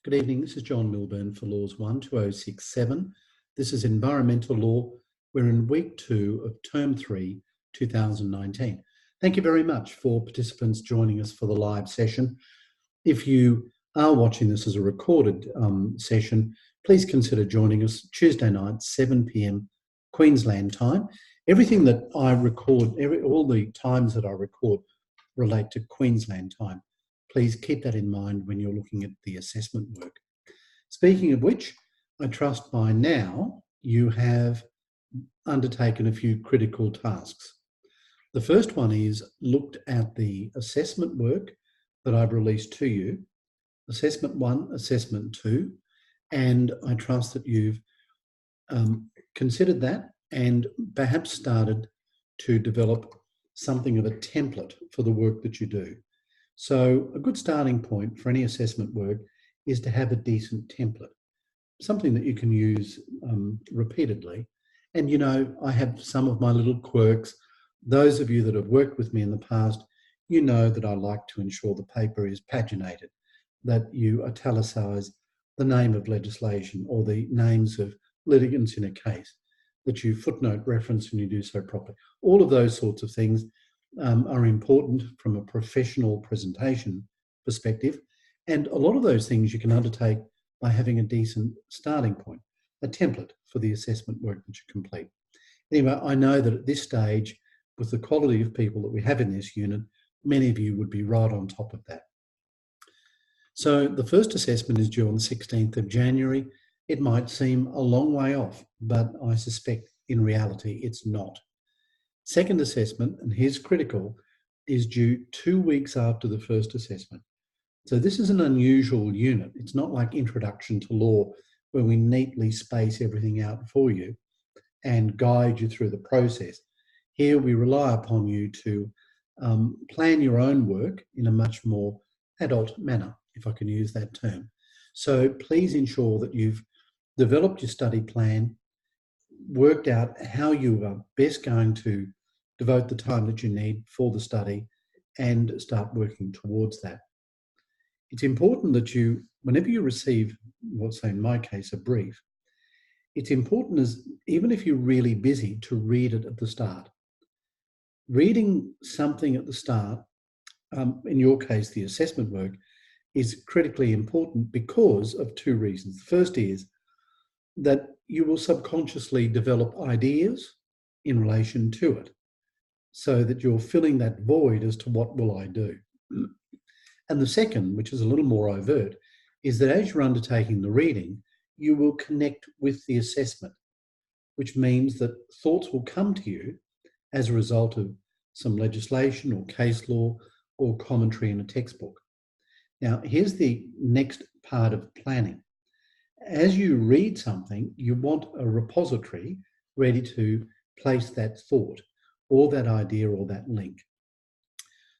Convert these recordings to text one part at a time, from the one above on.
Good evening, this is John Milburn for Laws 12067. This is Environmental Law. We're in week 2 of term 3, 2019. Thank you very much for participants joining us for the live session. If you are watching this as a recorded session, please consider joining us Tuesday night, 7 p.m. Queensland time. Everything that I record, all the times that I record relate to Queensland time. Please keep that in mind when you're looking at the assessment work. Speaking of which, I trust by now you have undertaken a few critical tasks. The first one is looked at the assessment work that I've released to you, Assessment 1, Assessment 2, and I trust that you've considered that and perhaps started to develop something of a template for the work that you do. So a good starting point for any assessment work is to have a decent template, something that you can use repeatedly. And you know, I have some of my little quirks. Those of you that have worked with me in the past, you know that I like to ensure the paper is paginated, that you italicise the name of legislation or the names of litigants in a case, that you footnote reference and you do so properly. All of those sorts of things are important from a professional presentation perspective. And a lot of those things you can undertake by having a decent starting point, a template for the assessment work that you complete. Anyway, I know that at this stage, with the quality of people that we have in this unit, many of you would be right on top of that. So the first assessment is due on the 16th of January. It might seem a long way off, but I suspect in reality it's not. Second assessment, and here's critical, is due 2 weeks after the first assessment. So this is an unusual unit. It's not like Introduction to Law, where we neatly space everything out for you and guide you through the process. Here we rely upon you to plan your own work in a much more adult manner, if I can use that term. So please ensure that you've developed your study plan, worked out how you are best going to devote the time that you need for the study and start working towards that. It's important that you, whenever you receive, let's say in my case, a brief, it's important, as even if you're really busy, to read it at the start. Reading something at the start, in your case, the assessment work, is critically important because of 2 reasons. The first is that you will subconsciously develop ideas in relation to it, so that you're filling that void as to what will I do. And the second, which is a little more overt, is that as you're undertaking the reading, you will connect with the assessment, which means that thoughts will come to you as a result of some legislation or case law or commentary in a textbook. Now, here's the next part of planning. As you read something, you want a repository ready to place that thought or that idea or that link.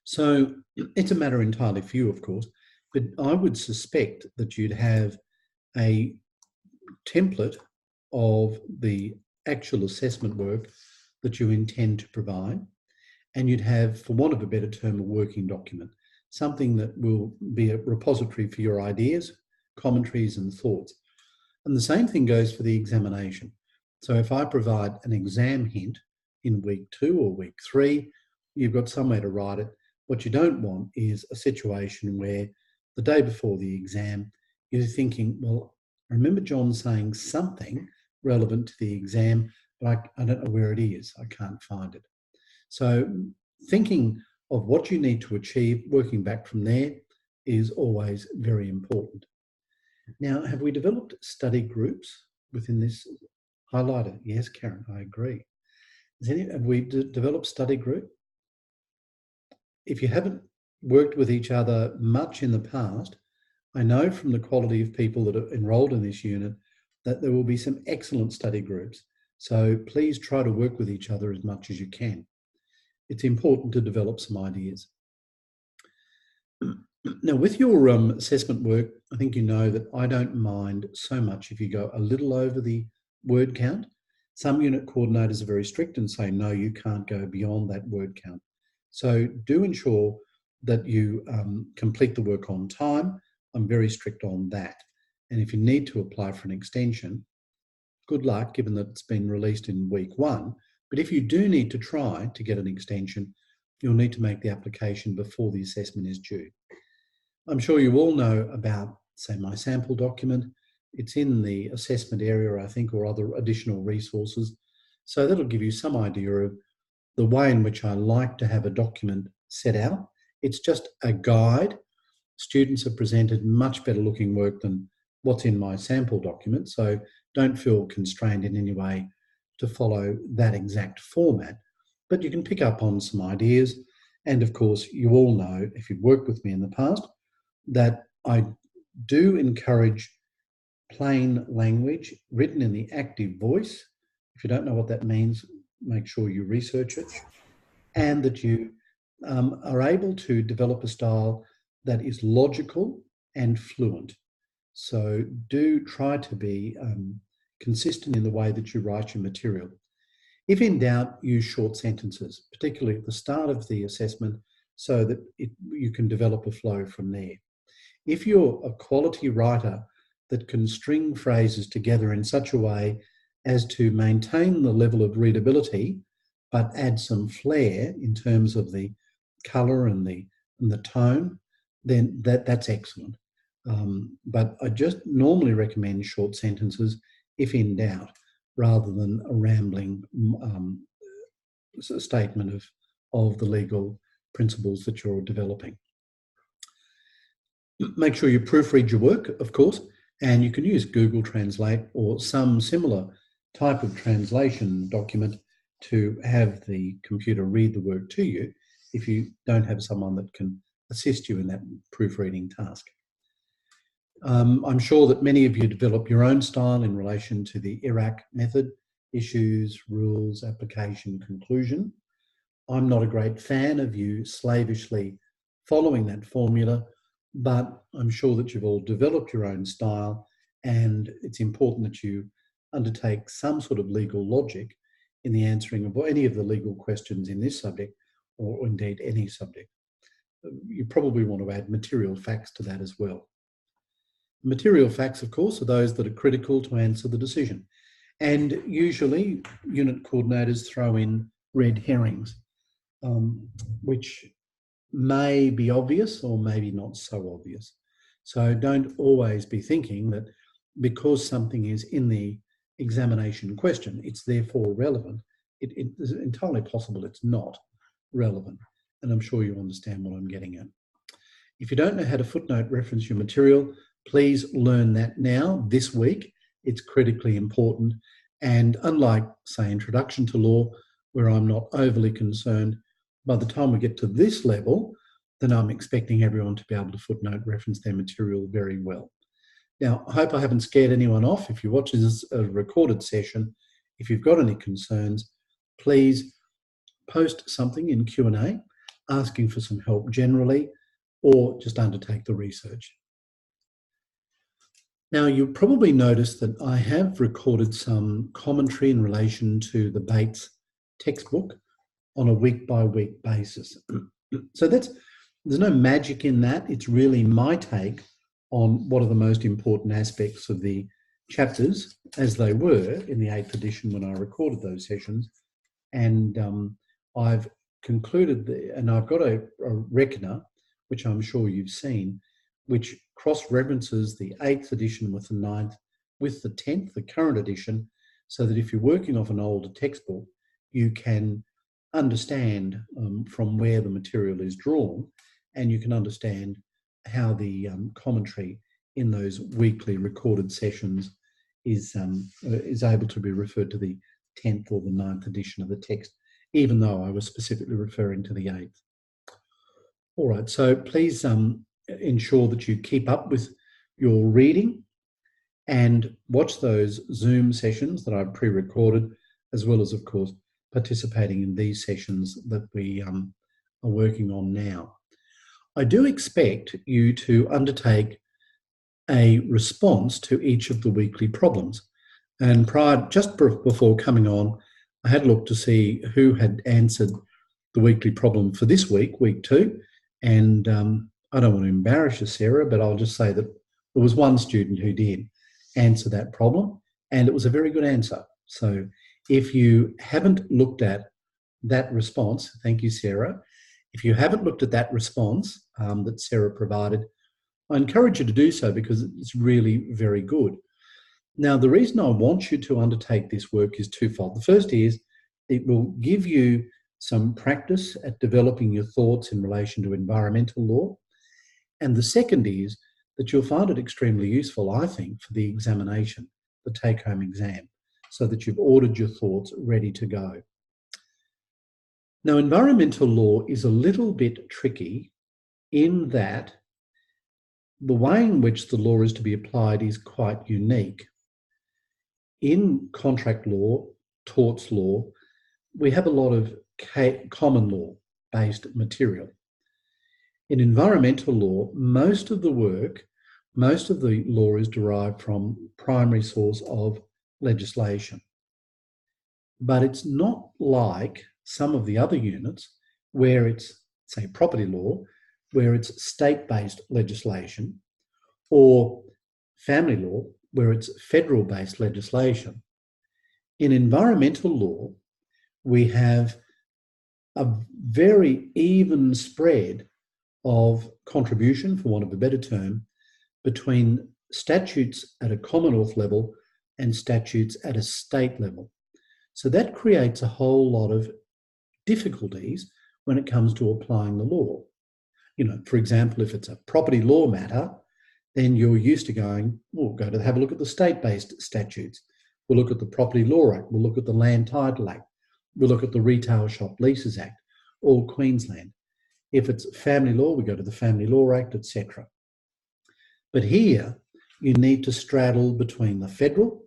So it's a matter entirely for you, of course, but I would suspect that you'd have a template of the actual assessment work that you intend to provide, and you'd have, for want of a better term, a working document, something that will be a repository for your ideas, commentaries and thoughts. And the same thing goes for the examination. So if I provide an exam hint in week 2 or week 3, you've got somewhere to write it. What you don't want is a situation where the day before the exam, you're thinking, well, I remember John saying something relevant to the exam, but I don't know where it is. I can't find it. So thinking of what you need to achieve, working back from there, is always very important. Now, have we developed study groups within this highlighter? Yes, Karen, I agree. Have we developed study group? If you haven't worked with each other much in the past, I know from the quality of people that are enrolled in this unit that there will be some excellent study groups. So please try to work with each other as much as you can. It's important to develop some ideas. Now, with your assessment work, I think you know that I don't mind so much if you go a little over the word count. Some unit coordinators are very strict and say, no, you can't go beyond that word count. So do ensure that you complete the work on time. I'm very strict on that. And if you need to apply for an extension, good luck, given that it's been released in week 1. But if you do need to try to get an extension, you'll need to make the application before the assessment is due. I'm sure you all know about, say, my sample document. It's in the assessment area, I think, or other additional resources. So that'll give you some idea of the way in which I like to have a document set out. It's just a guide. Students have presented much better looking work than what's in my sample document, so don't feel constrained in any way to follow that exact format. But you can pick up on some ideas. And of course, you all know, if you've worked with me in the past, that I do encourage plain language written in the active voice. If you don't know what that means, make sure you research it, and that you are able to develop a style that is logical and fluent. So do try to be consistent in the way that you write your material. If in doubt, use short sentences, particularly at the start of the assessment, so that you can develop a flow from there. If you're a quality writer that can string phrases together in such a way as to maintain the level of readability, but add some flair in terms of the colour and the tone, then that's excellent. But I just normally recommend short sentences if in doubt, rather than a rambling statement of the legal principles that you're developing. Make sure you proofread your work, of course, and you can use Google Translate or some similar type of translation document to have the computer read the work to you if you don't have someone that can assist you in that proofreading task. I'm sure that many of you develop your own style in relation to the IRAC method: issues, rules, application, conclusion. I'm not a great fan of you slavishly following that formula, but I'm sure that you've all developed your own style, and it's important that you undertake some sort of legal logic in the answering of any of the legal questions in this subject, or indeed any subject. You probably want to add material facts to that as well. Material facts, of course, are those that are critical to answer the decision. And usually unit coordinators throw in red herrings, which may be obvious or maybe not so obvious. So don't always be thinking that because something is in the examination question, it's therefore relevant. It is entirely possible it's not relevant. And I'm sure you understand what I'm getting at. If you don't know how to footnote reference your material, please learn that now, this week. It's critically important. And unlike, say, Introduction to Law, where I'm not overly concerned, by the time we get to this level, then I'm expecting everyone to be able to footnote reference their material very well. Now, I hope I haven't scared anyone off. If you're watching this as a recorded session, if you've got any concerns, please post something in Q&A asking for some help generally, or just undertake the research. Now, you'll probably notice that I have recorded some commentary in relation to the Bates textbook on a week-by-week basis. So there's no magic in that. It's really my take on what are the most important aspects of the chapters as they were in the 8th edition when I recorded those sessions. And I've concluded, and I've got a reckoner, which I'm sure you've seen, which cross-references the 8th edition with the 9th, with the 10th, the current edition, so that if you're working off an older textbook, you can understand from where the material is drawn, and you can understand how the commentary in those weekly recorded sessions is able to be referred to the 10th or the 9th edition of the text, even though I was specifically referring to the 8th. All right, so please ensure that you keep up with your reading and watch those Zoom sessions that I've pre-recorded, as well as, of course, participating in these sessions that we are working on now. I do expect you to undertake a response to each of the weekly problems. And just before coming on, I had looked to see who had answered the weekly problem for this week, week 2. And I don't want to embarrass you, Sarah, but I'll just say that There was one student who did answer that problem, and it was a very good answer. So if you haven't looked at that response, thank you, Sarah. If you haven't looked at that response that Sarah provided, I encourage you to do so because it's really very good. Now, the reason I want you to undertake this work is twofold. The first is it will give you some practice at developing your thoughts in relation to environmental law. And the second is that you'll find it extremely useful, I think, for the examination, the take-home exam, so that you've ordered your thoughts ready to go. Now, environmental law is a little bit tricky in that the way in which the law is to be applied is quite unique. In contract law, torts law, we have a lot of common law-based material. In environmental law, most of the law is derived from primary source of legislation. But it's not like some of the other units where it's, say, property law, where it's state-based legislation, or family law, where it's federal-based legislation. In environmental law, we have a very even spread of contribution, for want of a better term, between statutes at a Commonwealth level and statutes at a state level. So that creates a whole lot of difficulties when it comes to applying the law. You know, for example, if it's a property law matter, then you're used to going, we'll go to have a look at the state-based statutes. We'll look at the Property Law Act. We'll look at the Land Title Act. We'll look at the Retail Shop Leases Act, all Queensland. If it's family law, we go to the Family Law Act, etc. But here, you need to straddle between the federal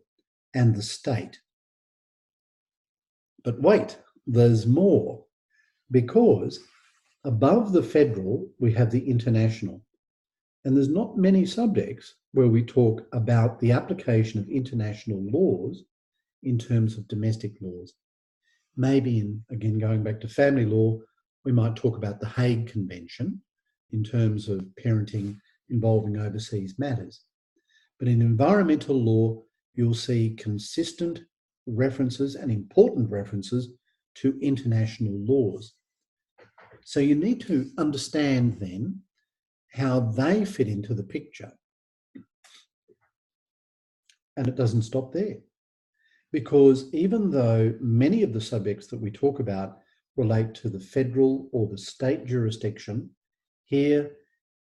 and the state. But wait, there's more, because above the federal, we have the international. And there's not many subjects where we talk about the application of international laws in terms of domestic laws. Maybe again, going back to family law, we might talk about the Hague Convention in terms of parenting involving overseas matters. But in environmental law, you'll see consistent references and important references to international laws. So you need to understand then how they fit into the picture. And it doesn't stop there, because even though many of the subjects that we talk about relate to the federal or the state jurisdiction, here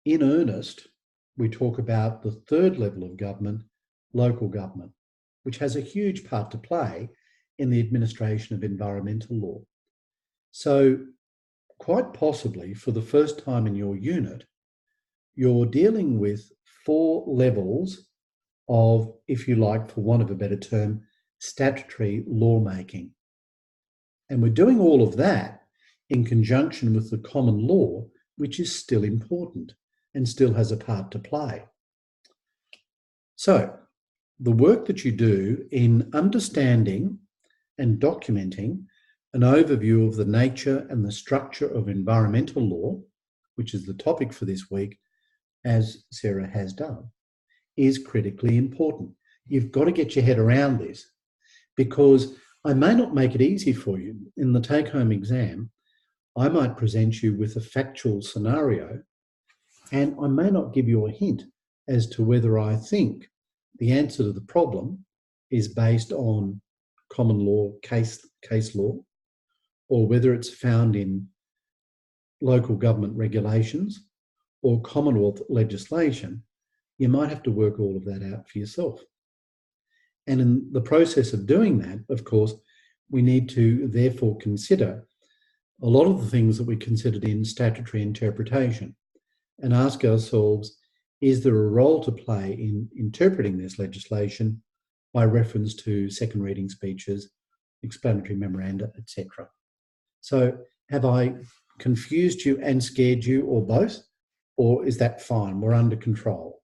in earnest, we talk about the third level of government, local government, which has a huge part to play in the administration of environmental law. So quite possibly for the first time in your unit, you're dealing with 4 levels of, if you like, for want of a better term, statutory lawmaking. And we're doing all of that in conjunction with the common law, which is still important and still has a part to play. So the work that you do in understanding and documenting an overview of the nature and the structure of environmental law, which is the topic for this week, as Sarah has done, is critically important. You've got to get your head around this, because I may not make it easy for you. In the take-home exam, I might present you with a factual scenario, and I may not give you a hint as to whether I think the answer to the problem is based on common law, case law, or whether it's found in local government regulations or Commonwealth legislation. You might have to work all of that out for yourself. And in the process of doing that, of course, we need to therefore consider a lot of the things that we considered in statutory interpretation and ask ourselves, is there a role to play in interpreting this legislation by reference to second reading speeches, explanatory memoranda, etc. So have I confused you and scared you, or both? Or is that fine? We're under control.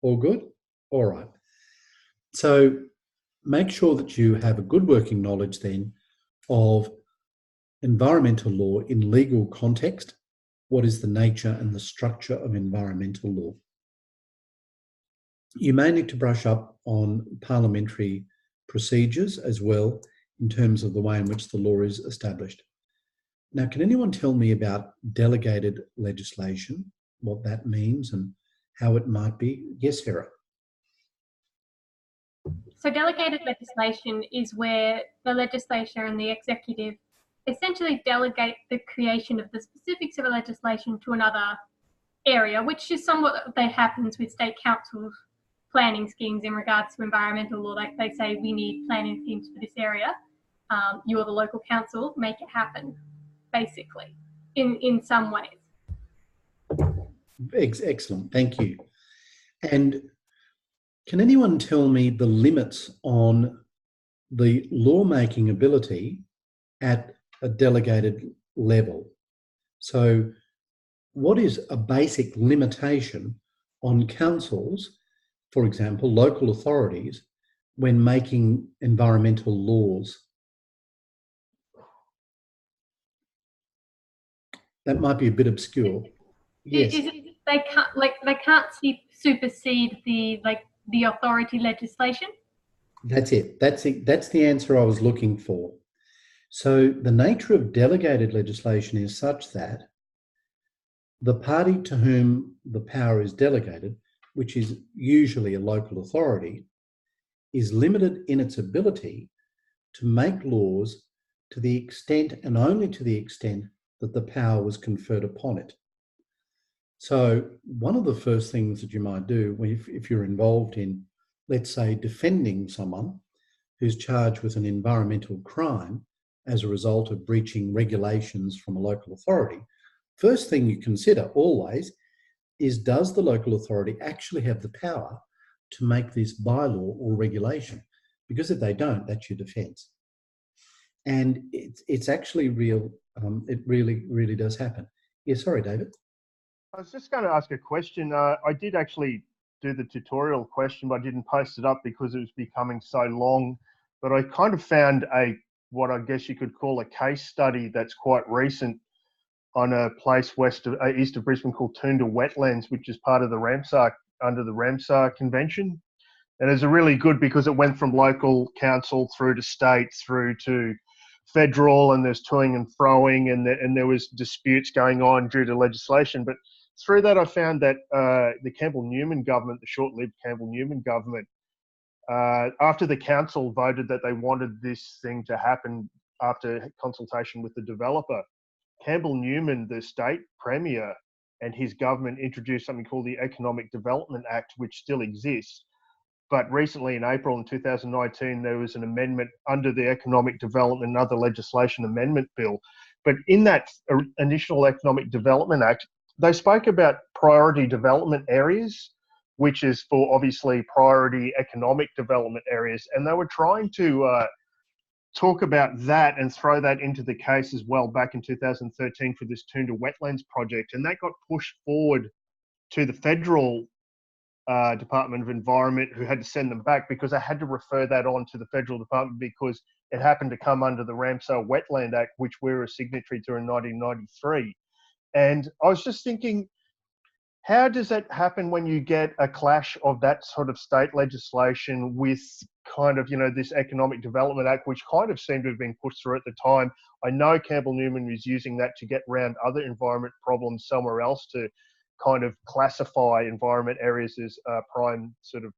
All good? All right. So make sure that you have a good working knowledge then of environmental law in legal context. What is the nature and the structure of environmental law? You may need to brush up on parliamentary procedures as well in terms of the way in which the law is established. Now, can anyone tell me about delegated legislation, what that means and how it might be? Yes, Sarah. So delegated legislation is where the legislature and the executive essentially delegate the creation of the specifics of a legislation to another area, which is somewhat that happens with state councils planning schemes in regards to environmental law. Like they say, we need planning schemes for this area. You or the local council make it happen, basically, in some ways. Excellent, thank you. And can anyone tell me the limits on the lawmaking ability at a delegated level? So what is a basic limitation on councils, for example, local authorities, when making environmental laws? That might be a bit obscure. Yes. They can't supersede the authority legislation? That's it. That's the answer I was looking for. So the nature of delegated legislation is such that the party to whom the power is delegated, which is usually a local authority, is limited in its ability to make laws to the extent and only to the extent that the power was conferred upon it. So one of the first things that you might do if you're involved in, let's say, defending someone who's charged with an environmental crime as a result of breaching regulations from a local authority, first thing you consider always is, does the local authority actually have the power to make this bylaw or regulation? Because if they don't, that's your defence. And it's actually real. It really, really does happen. Yeah, sorry, David. I was just going to ask a question. I did actually do the tutorial question, but I didn't post it up because it was becoming so long. But I kind of found what I guess you could call a case study that's quite recent on a place east of Brisbane called Toondah Wetlands, which is part of the Ramsar, under the Ramsar Convention. And it's really good because it went from local council through to state, through to federal, and there's toing and froing, and there was disputes going on due to legislation. But through that, I found that the Campbell-Newman government, the short-lived Campbell-Newman government, after the council voted that they wanted this thing to happen after consultation with the developer, Campbell-Newman, the state premier, and his government introduced something called the Economic Development Act, which still exists. But recently, in April in 2019, there was an amendment under the Economic Development and Other Legislation Amendment Bill. But in that initial Economic Development Act, they spoke about priority development areas, which is for obviously priority economic development areas. And they were trying to talk about that and throw that into the case as well back in 2013 for this Toondah Wetlands project. And that got pushed forward to the federal Department of Environment, who had to send them back because they had to refer that on to the federal department because it happened to come under the Ramsar Wetland Act, which we were a signatory to in 1993. And I was just thinking, how does that happen when you get a clash of that sort of state legislation with kind of, this Economic Development Act, which kind of seemed to have been pushed through at the time? I know Campbell-Newman was using that to get around other environment problems somewhere else to kind of classify environment areas as prime, sort of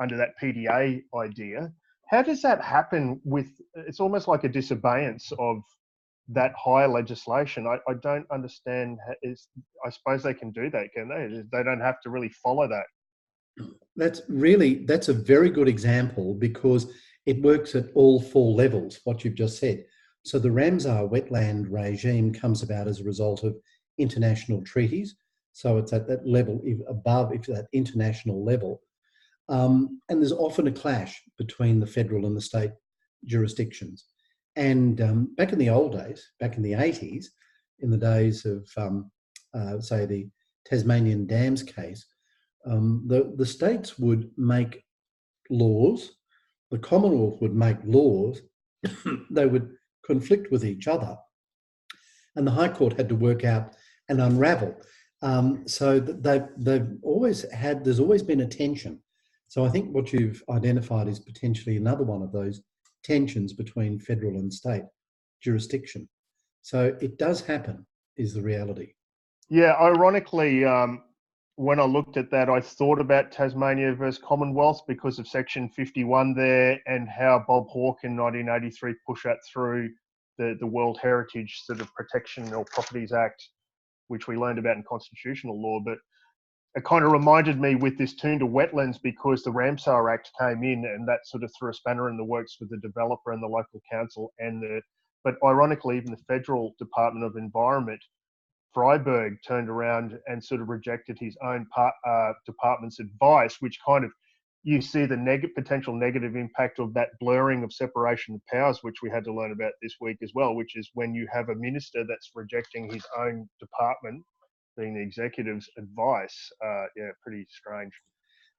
under that PDA idea. How does that happen with, it's almost like a disobeyance of that higher legislation? I don't understand. I suppose they can do that, can they? They don't have to really follow that. That's a very good example because it works at all four levels, what you've just said. So the Ramsar wetland regime comes about as a result of international treaties. So it's at that level above, if that international level. And there's often a clash between the federal and the state jurisdictions. And back in the old days, back in the 80s, in the days of, say, the Tasmanian Dams case, the states would make laws, the Commonwealth would make laws, they would conflict with each other, and the High Court had to work out and unravel. So there's always been a tension So I think what you've identified is potentially another one of those tensions between federal and state jurisdiction. So it does happen, is the reality. Yeah, ironically, when I looked at that, I thought about Tasmania versus Commonwealth because of Section 51 there and how Bob Hawke in 1983 pushed that through the World Heritage sort of Protection or Properties Act, which we learned about in constitutional law. But it kind of reminded me with this tune to wetlands because the Ramsar Act came in and that sort of threw a spanner in the works for the developer and the local council but ironically, even the Federal Department of Environment, Freiberg, turned around and sort of rejected his own department's advice, which kind of, you see the potential negative impact of that blurring of separation of powers, which we had to learn about this week as well, which is when you have a minister that's rejecting his own department, being the executive's advice. Yeah, pretty strange.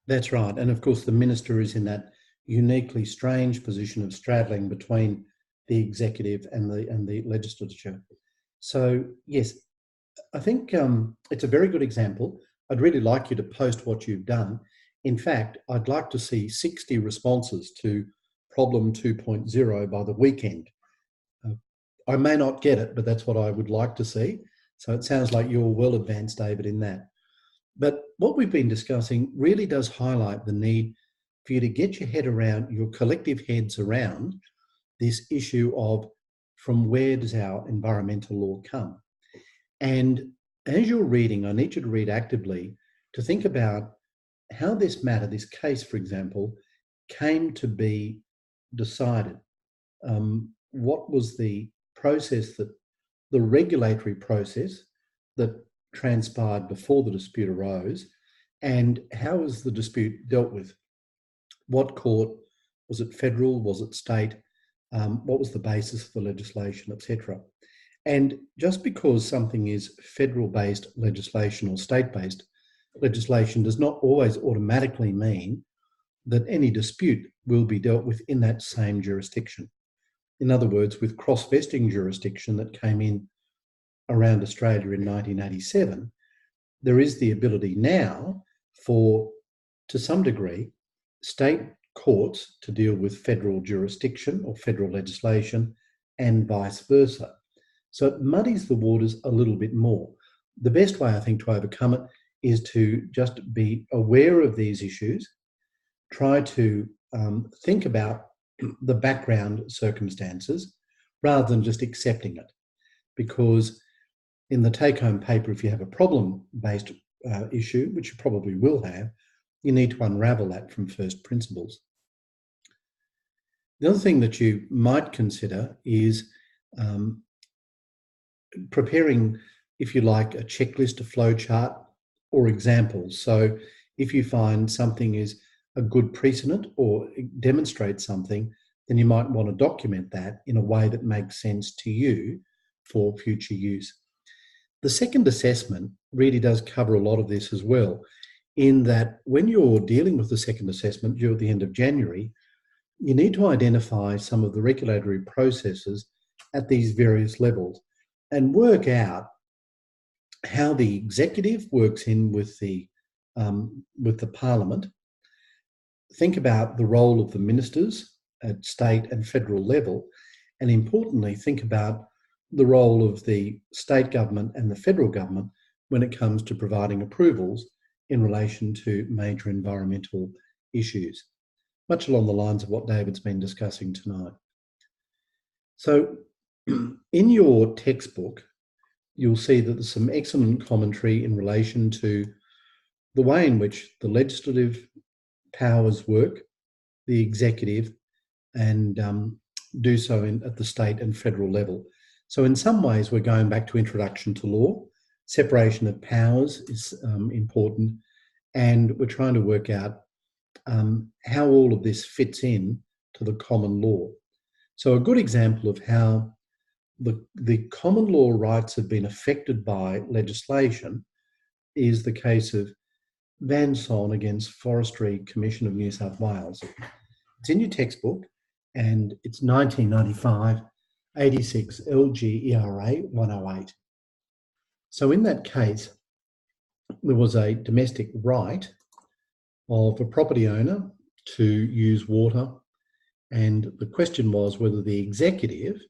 That's right. And of course, the minister is in that uniquely strange position of straddling between the executive and the legislature. So, yes, I think it's a very good example. I'd really like you to post what you've done. In fact, I'd like to see 60 responses to problem 2.0 by the weekend. I may not get it, but that's what I would like to see. So it sounds like you're well advanced, David, in that. But what we've been discussing really does highlight the need for you to get your head around, your collective heads around this issue of from where does our environmental law come? And as you're reading, I need you to read actively to think about how this matter, this case, for example, came to be decided. What was the process the regulatory process that transpired before the dispute arose, and how was the dispute dealt with? What court? Was it federal? Was it state? What was the basis for legislation, etc.? And just because something is federal-based legislation or state-based legislation does not always automatically mean that any dispute will be dealt with in that same jurisdiction. In other words, with cross-vesting jurisdiction that came in around Australia in 1987, there is the ability now for, to some degree, state courts to deal with federal jurisdiction or federal legislation and vice versa. So it muddies the waters a little bit more. The best way, I think, to overcome it is to just be aware of these issues, try to think about the background circumstances rather than just accepting it. Because in the take-home paper, if you have a problem-based issue, which you probably will have, you need to unravel that from first principles. The other thing that you might consider is preparing, if you like, a checklist, a flow chart, or examples. So if you find something is a good precedent or demonstrates something, then you might want to document that in a way that makes sense to you for future use. The second assessment really does cover a lot of this as well, in that when you're dealing with the second assessment due at the end of January, you need to identify some of the regulatory processes at these various levels and work out how the executive works in with the Parliament. Think about the role of the ministers at state and federal level, and importantly, think about the role of the state government and the federal government when it comes to providing approvals in relation to major environmental issues, much along the lines of what David's been discussing tonight. So in your textbook, you'll see that there's some excellent commentary in relation to the way in which the legislative powers work, the executive, and do so at the state and federal level. So in some ways, we're going back to introduction to law. Separation of powers is important, and we're trying to work out how all of this fits in to the common law. So a good example of how the common law rights have been affected by legislation is the case of Vance against Forestry Commission of New South Wales. It's in your textbook, and it's 1995, 86 LGERA 108. So in that case, there was a domestic right of a property owner to use water, and the question was whether the executive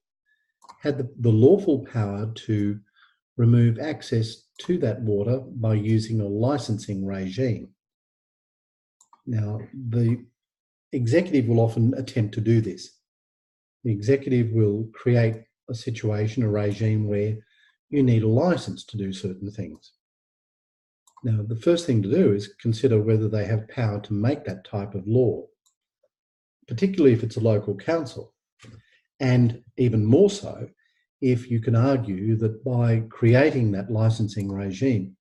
had the lawful power to remove access to that water by using a licensing regime. Now, the executive will often attempt to do this. The executive will create a situation, a regime where you need a license to do certain things. Now, the first thing to do is consider whether they have power to make that type of law, particularly if it's a local council, and even more so if you can argue that by creating that licensing regime,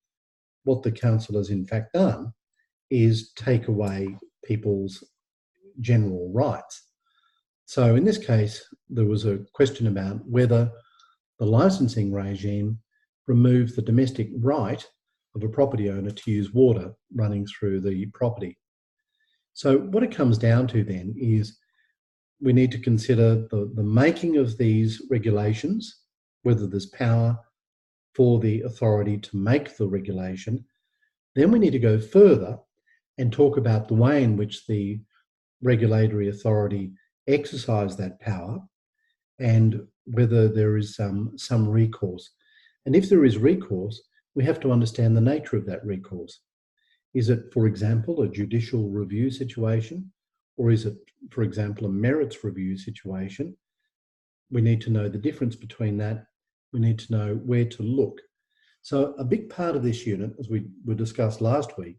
what the council has in fact done is take away people's general rights. So in this case, there was a question about whether the licensing regime removed the domestic right of a property owner to use water running through the property. So what it comes down to then is we need to consider the making of these regulations, whether there's power for the authority to make the regulation. Then we need to go further and talk about the way in which the regulatory authority exercise that power and whether there is some recourse. And if there is recourse, we have to understand the nature of that recourse. Is it, for example, a judicial review situation? Or is it, for example, a merits review situation? We need to know the difference between that. We need to know where to look. So a big part of this unit, as we discussed last week,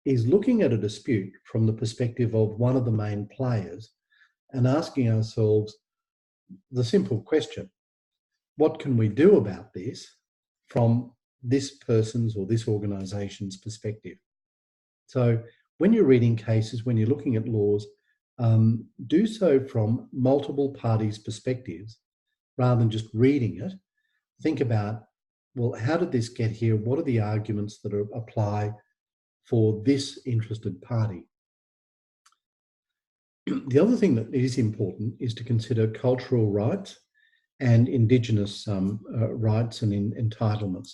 is looking at a dispute from the perspective of one of the main players and asking ourselves the simple question, what can we do about this from this person's or this organisation's perspective? So when you're reading cases, when you're looking at laws, do so from multiple parties' perspectives rather than just reading it. Think about, well, how did this get here? What are the arguments that apply for this interested party? The other thing that is important is to consider cultural rights and Indigenous rights and entitlements.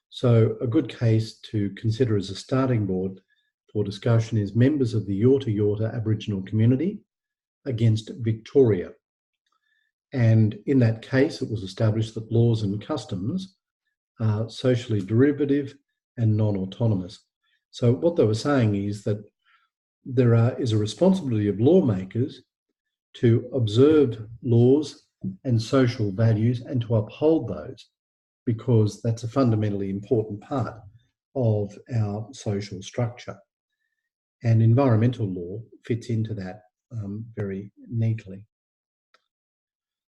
So a good case to consider as a starting board for discussion is members of the Yorta Yorta Aboriginal community against Victoria. And in that case, it was established that laws and customs are socially derivative and non-autonomous. So what they were saying is that there is a responsibility of lawmakers to observe laws and social values and to uphold those, because that's a fundamentally important part of our social structure. And environmental law fits into that very neatly.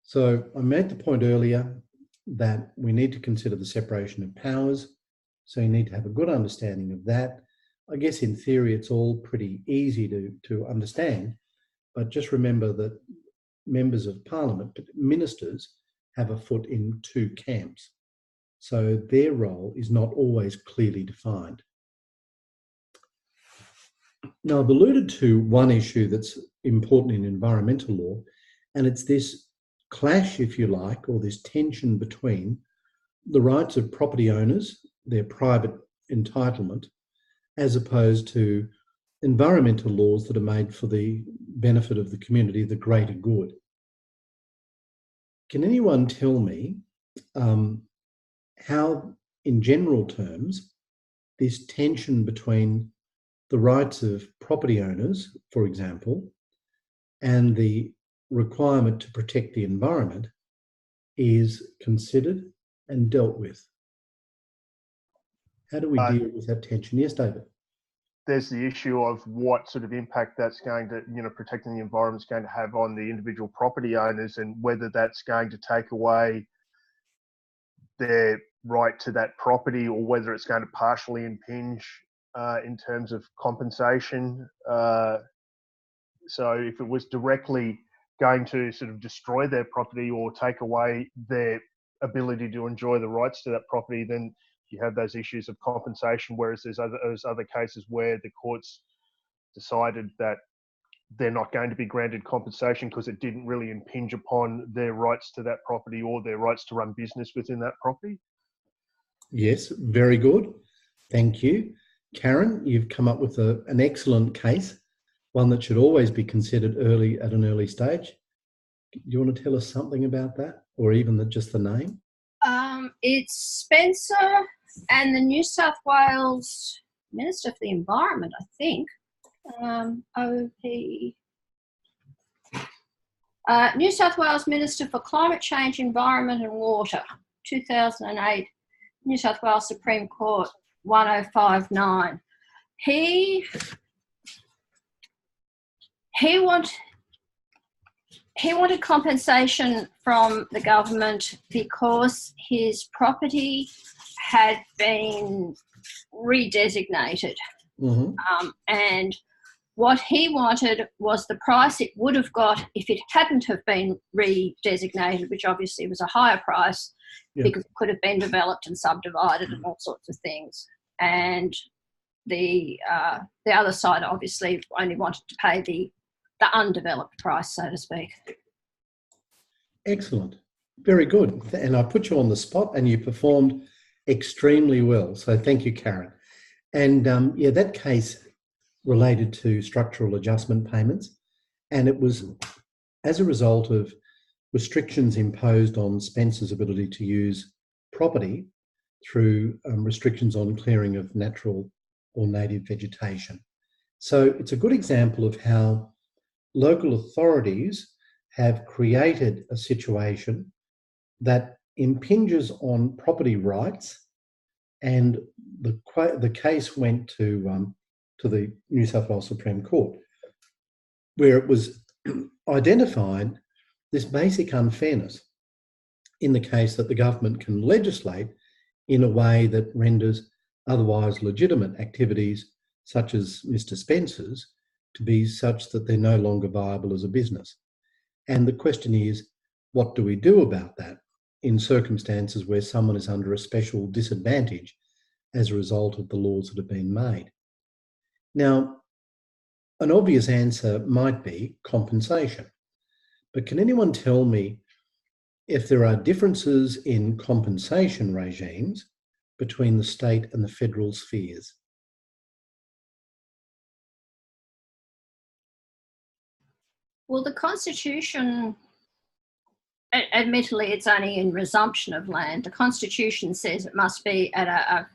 So I made the point earlier that we need to consider the separation of powers. So you need to have a good understanding of that. I guess in theory, it's all pretty easy to understand, but just remember that members of parliament, ministers, have a foot in two camps. So their role is not always clearly defined. Now, I've alluded to one issue that's important in environmental law, and it's this clash, if you like, or this tension between the rights of property owners, their private entitlement, as opposed to environmental laws that are made for the benefit of the community, the greater good. Can anyone tell me how, in general terms, this tension between the rights of property owners, for example, and the requirement to protect the environment is considered and dealt with? How do we deal with that tension? Yes, David. There's the issue of what sort of impact that's going to, protecting the environment is going to have on the individual property owners, and whether that's going to take away their right to that property, or whether it's going to partially impinge in terms of compensation. So if it was directly going to sort of destroy their property or take away their ability to enjoy the rights to that property, then you have those issues of compensation, whereas there's other cases where the courts decided that they're not going to be granted compensation because it didn't really impinge upon their rights to that property or their rights to run business within that property. Yes, very good. Thank you. Karen, you've come up with an excellent case, one that should always be considered at an early stage. Do you want to tell us something about that, or even just the name? It's Spencer and the New South Wales Minister for the Environment, I think. New South Wales Minister for Climate Change, Environment and Water, 2008, New South Wales Supreme Court, 1059. He wanted compensation from the government because his property had been redesignated. Mm-hmm. And what he wanted was the price it would have got if it hadn't have been redesignated, which obviously was a higher price, because it could have been developed and subdivided and all sorts of things. And the other side obviously only wanted to pay the undeveloped price, so to speak. Excellent. Very good. And I put you on the spot and you performed extremely well. So thank you, Karen. And that case related to structural adjustment payments. And it was as a result of restrictions imposed on Spencer's ability to use property through restrictions on clearing of natural or native vegetation. So it's a good example of how local authorities have created a situation that impinges on property rights, and the case went to the New South Wales Supreme Court, where it was identified this basic unfairness in the case that the government can legislate in a way that renders otherwise legitimate activities, such as Mr. Spencer's, to be such that they're no longer viable as a business. And the question is, what do we do about that in circumstances where someone is under a special disadvantage as a result of the laws that have been made? Now, an obvious answer might be compensation. But can anyone tell me if there are differences in compensation regimes between the state and the federal spheres? Well, the Constitution, admittedly, it's only in resumption of land. The Constitution says it must be at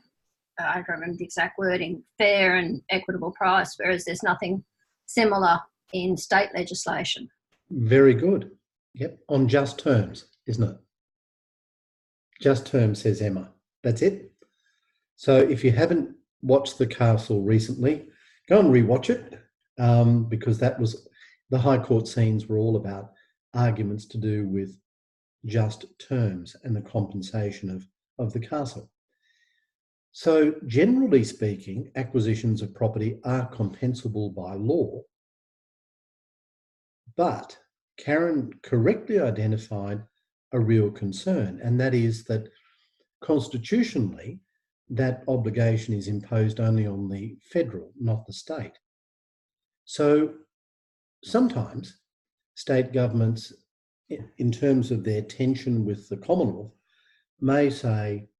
I don't remember the exact wording, fair and equitable price, whereas there's nothing similar in state legislation. Very good. Yep, on just terms, isn't it? Just terms, says Emma. That's it. So if you haven't watched The Castle recently, go and rewatch it, because that was, the High Court scenes were all about arguments to do with just terms and the compensation of the castle. So generally speaking, acquisitions of property are compensable by law, but Karen correctly identified a real concern, and that is that constitutionally, that obligation is imposed only on the federal, not the state. So sometimes state governments, in terms of their tension with the Commonwealth, may say,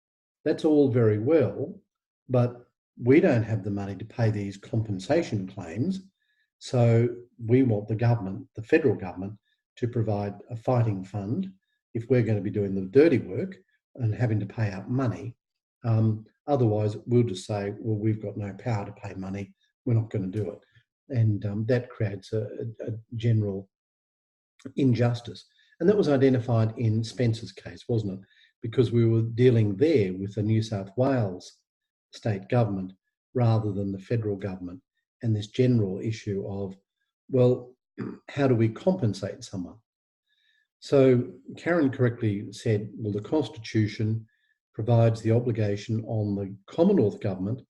that's all very well, but we don't have the money to pay these compensation claims, so we want the government, the federal government, to provide a fighting fund if we're going to be doing the dirty work and having to pay out money. Otherwise, we'll just say, well, we've got no power to pay money, we're not going to do it. And that creates a general injustice. And that was identified in Spencer's case, wasn't it? Because we were dealing there with the New South Wales state government rather than the federal government, and this general issue of, well, how do we compensate someone? So Karen correctly said, well, the Constitution provides the obligation on the Commonwealth government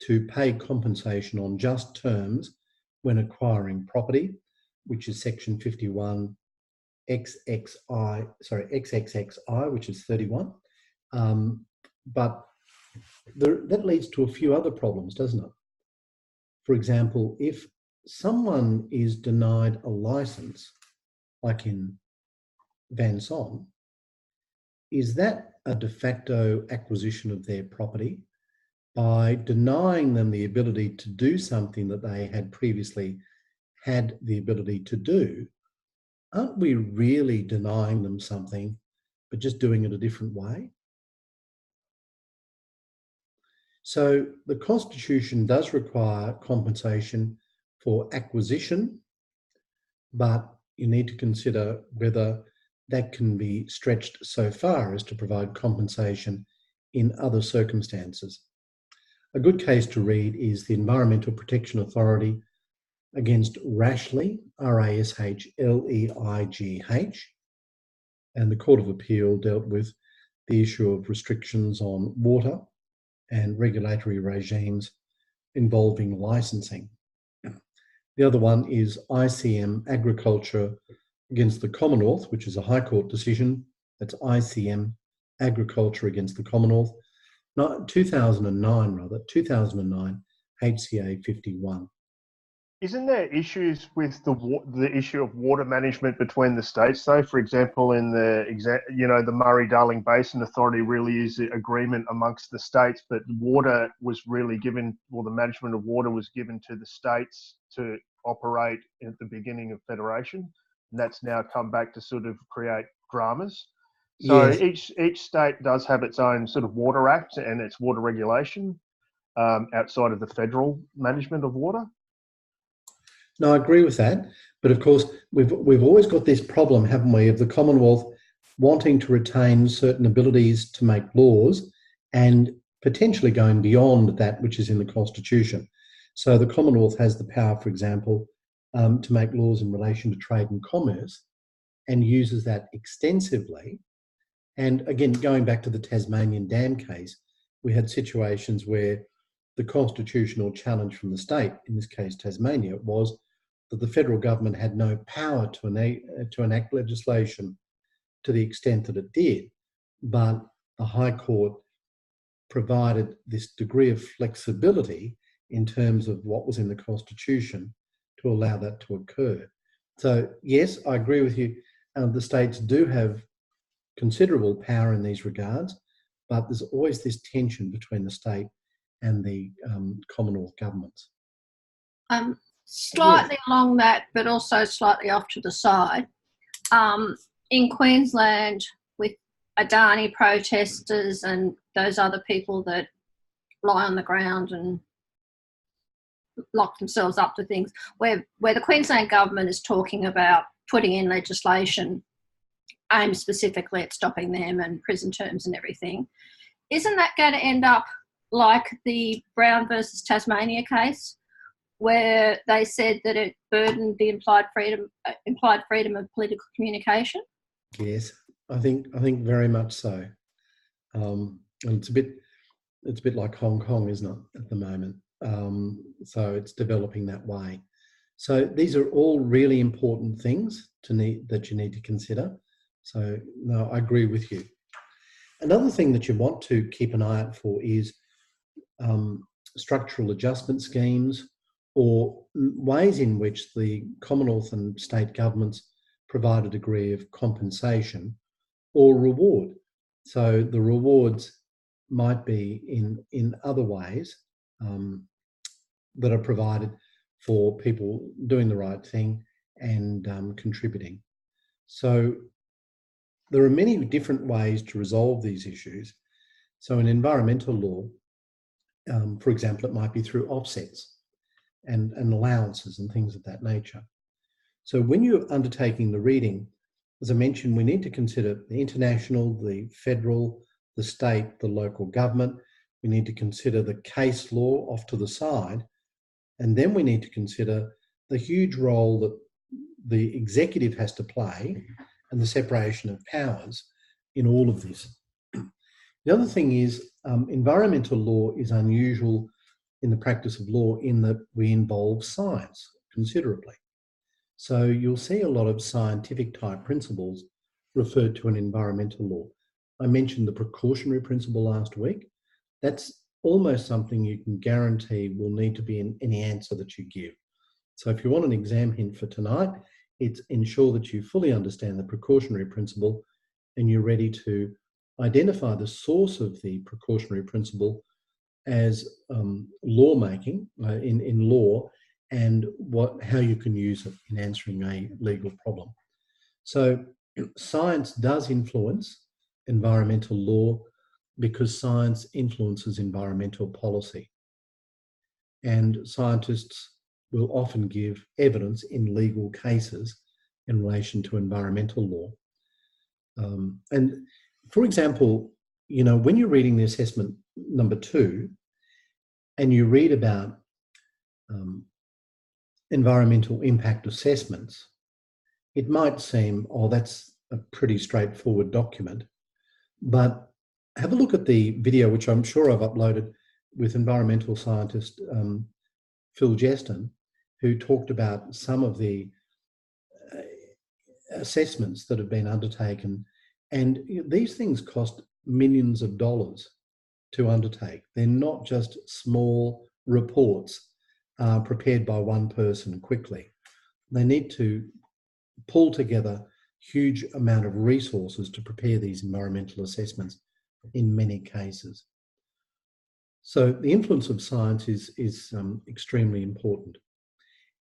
to pay compensation on just terms when acquiring property, which is section 51 XXXI, which is 31. But that leads to a few other problems, doesn't it? For example, if someone is denied a license, like in Vance, is that a de facto acquisition of their property? by denying them the ability to do something that they had previously had the ability to do, aren't we really denying them something, but just doing it a different way? So the Constitution does require compensation for acquisition, but you need to consider whether that can be stretched so far as to provide compensation in other circumstances. A good case to read is the Environmental Protection Authority against Rashleigh, Rashleigh, and the Court of Appeal dealt with the issue of restrictions on water and regulatory regimes involving licensing. The other one is ICM Agriculture against the Commonwealth, which is a High Court decision. That's ICM Agriculture against the Commonwealth. 2009 HCA 51. Isn't there issues with the issue of water management between the states, though? For example, in the Murray-Darling Basin Authority really is an agreement amongst the states, but water was really given, or the management of water was given to the states to operate at the beginning of federation, and that's now come back to sort of create dramas. So yes. Each state does have its own sort of water act and its water regulation outside of the federal management of water. No, I agree with that. But of course, we've always got this problem, haven't we, of the Commonwealth wanting to retain certain abilities to make laws and potentially going beyond that which is in the Constitution. So the Commonwealth has the power, for example, to make laws in relation to trade and commerce, and uses that extensively. And again, going back to the Tasmanian dam case, we had situations where the constitutional challenge from the state, in this case Tasmania, was that the federal government had no power to enact legislation to the extent that it did, but the High Court provided this degree of flexibility in terms of what was in the Constitution to allow that to occur. So yes, I agree with you. The states do have considerable power in these regards, but there's always this tension between the state and the Commonwealth governments. Slightly along that, but also slightly off to the side. In Queensland, with Adani protesters and those other people that lie on the ground and lock themselves up to things, where the Queensland government is talking about putting in legislation aimed specifically at stopping them and prison terms and everything, isn't that going to end up like the Brown versus Tasmania case, where they said that it burdened the implied freedom of political communication? Yes, I think very much so. And it's a bit like Hong Kong, isn't it, at the moment? So it's developing that way. So these are all really important things that you need to consider. So no, I agree with you. Another thing that you want to keep an eye out for is structural adjustment schemes, or ways in which the Commonwealth and state governments provide a degree of compensation or reward. So the rewards might be in other ways that are provided for people doing the right thing and contributing. So there are many different ways to resolve these issues. So in environmental law, for example, it might be through offsets and allowances and things of that nature. So when you're undertaking the reading, as I mentioned, we need to consider the international, the federal, the state, the local government. We need to consider the case law off to the side. And then we need to consider the huge role that the executive has to play and the separation of powers in all of this. The other thing is environmental law is unusual in the practice of law in that we involve science considerably. So you'll see a lot of scientific type principles referred to in environmental law. I mentioned the precautionary principle last week. That's almost something you can guarantee will need to be in any answer that you give. So if you want an exam hint for tonight, it's ensure that you fully understand the precautionary principle and you're ready to identify the source of the precautionary principle as lawmaking in law, and how you can use it in answering a legal problem. So science does influence environmental law because science influences environmental policy. And scientists will often give evidence in legal cases in relation to environmental law. And for example, you know, when you're reading the assessment number 2 and you read about environmental impact assessments, it might seem, oh, that's a pretty straightforward document. But have a look at the video, which I'm sure I've uploaded, with environmental scientist Phil Jeston, who talked about some of the assessments that have been undertaken. And these things cost millions of dollars to undertake. They're not just small reports prepared by one person quickly. They need to pull together huge amount of resources to prepare these environmental assessments in many cases. So the influence of science is extremely important.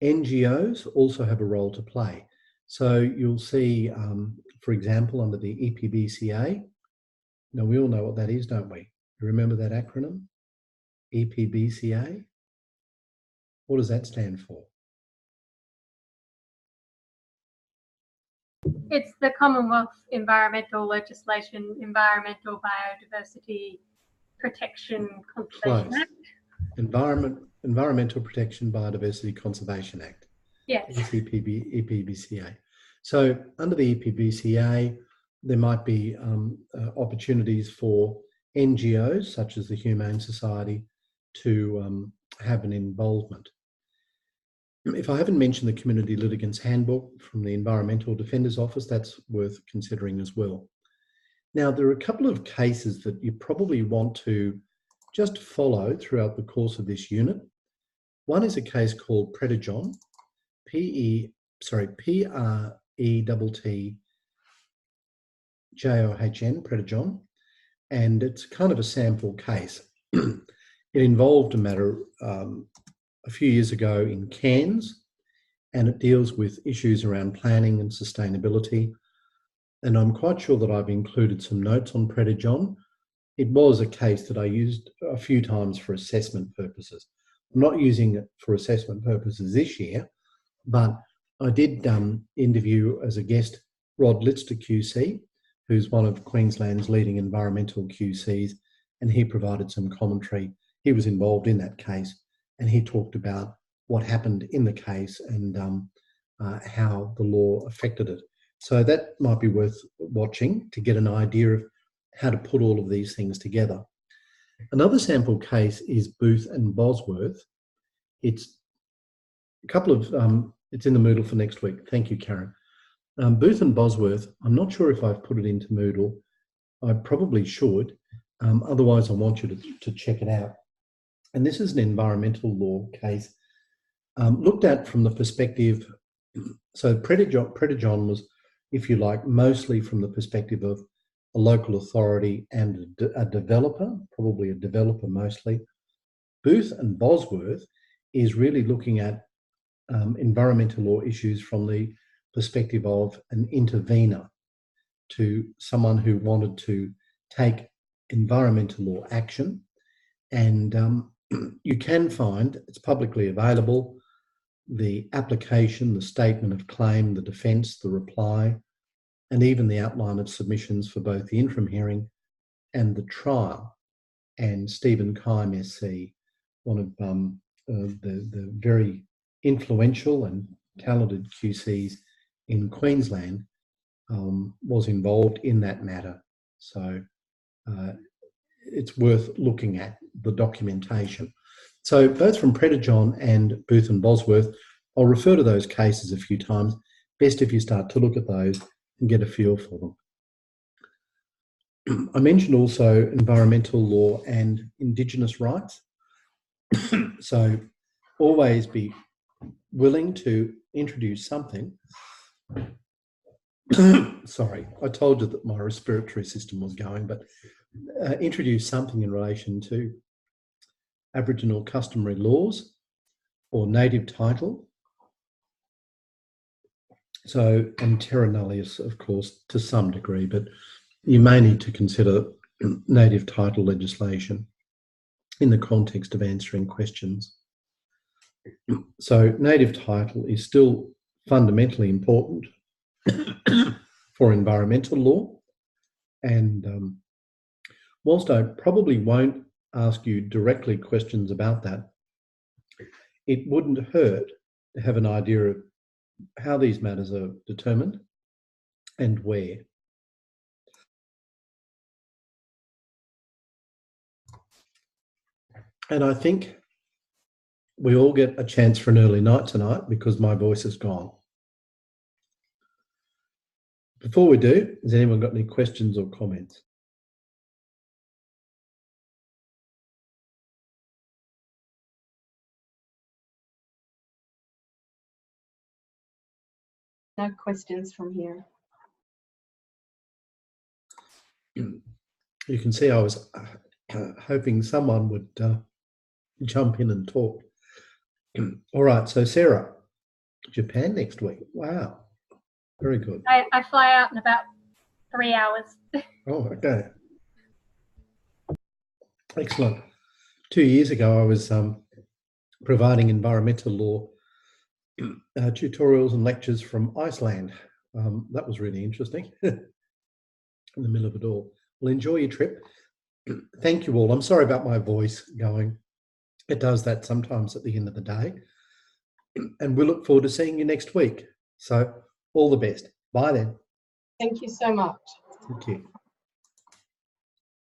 NGOs also have a role to play. So you'll see, for example, under the EPBCA, now we all know what that is, don't we? You remember that acronym? EPBCA? What does that stand for? It's the Commonwealth Environmental Legislation, Environmental Biodiversity Protection Conservation Close. Act. Environmental Protection Biodiversity Conservation Act. Yes. It's EPBCA. So under the EPBCA, there might be opportunities for NGOs such as the Humane Society to have an involvement. If I haven't mentioned the Community Litigants Handbook from the Environmental Defenders Office, that's worth considering as well. Now, there are a couple of cases that you probably want to just follow throughout the course of this unit. One is a case called Predejohn, P-R-E-T-T-J-O-H-N, Predejohn, and it's kind of a sample case. It involved a matter a few years ago in Cairns, and it deals with issues around planning and sustainability. And I'm quite sure that I've included some notes on Predejohn. It was a case that I used a few times for assessment purposes. I'm not using it for assessment purposes this year, but I did interview as a guest Rod Litster QC, who's one of Queensland's leading environmental QCs, and he provided some commentary. He was involved in that case, and he talked about what happened in the case and how the law affected it. So that might be worth watching to get an idea of how to put all of these things together. Another sample case is Booth and Bosworth. It's a couple of, it's in the Moodle for next week. Thank you, Karen. Booth and Bosworth, I'm not sure if I've put it into Moodle. I probably should. Otherwise, I want you to check it out. And this is an environmental law case looked at from the perspective, so Predejohn was, if you like, mostly from the perspective of a local authority and a developer, probably a developer mostly. Booth and Bosworth is really looking at environmental law issues from the perspective of an intervener, to someone who wanted to take environmental law action. And you can find, it's publicly available, the application, the statement of claim, the defence, the reply, and even the outline of submissions for both the interim hearing and the trial. And Stephen Keim SC, one of the very influential and talented QCs in Queensland, was involved in that matter. So it's worth looking at the documentation. So both from Predejohn and Booth and Bosworth, I'll refer to those cases a few times. Best if you start to look at those and get a feel for them. I mentioned also environmental law and Indigenous rights. So always be willing to introduce something. Sorry, I told you that my respiratory system was going, but introduce something in relation to Aboriginal customary laws or native title. So, and terra nullius, of course, to some degree, but you may need to consider native title legislation in the context of answering questions. So native title is still fundamentally important for environmental law. And whilst I probably won't ask you directly questions about that, it wouldn't hurt to have an idea of how these matters are determined and where. And I think we all get a chance for an early night tonight because my voice is gone. Before we do, has anyone got any questions or comments? No questions from here. You can see I was hoping someone would jump in and talk. All right, so Sarah, Japan next week. Wow, very good. I fly out in about 3 hours. Oh, okay. Excellent. 2 years ago, I was providing environmental law tutorials and lectures from Iceland. That was really interesting in the middle of it all. Well, enjoy your trip. Thank you all. I'm sorry about my voice going. It does that sometimes at the end of the day. And we look forward to seeing you next week. So all the best. Bye then. Thank you so much. Thank you.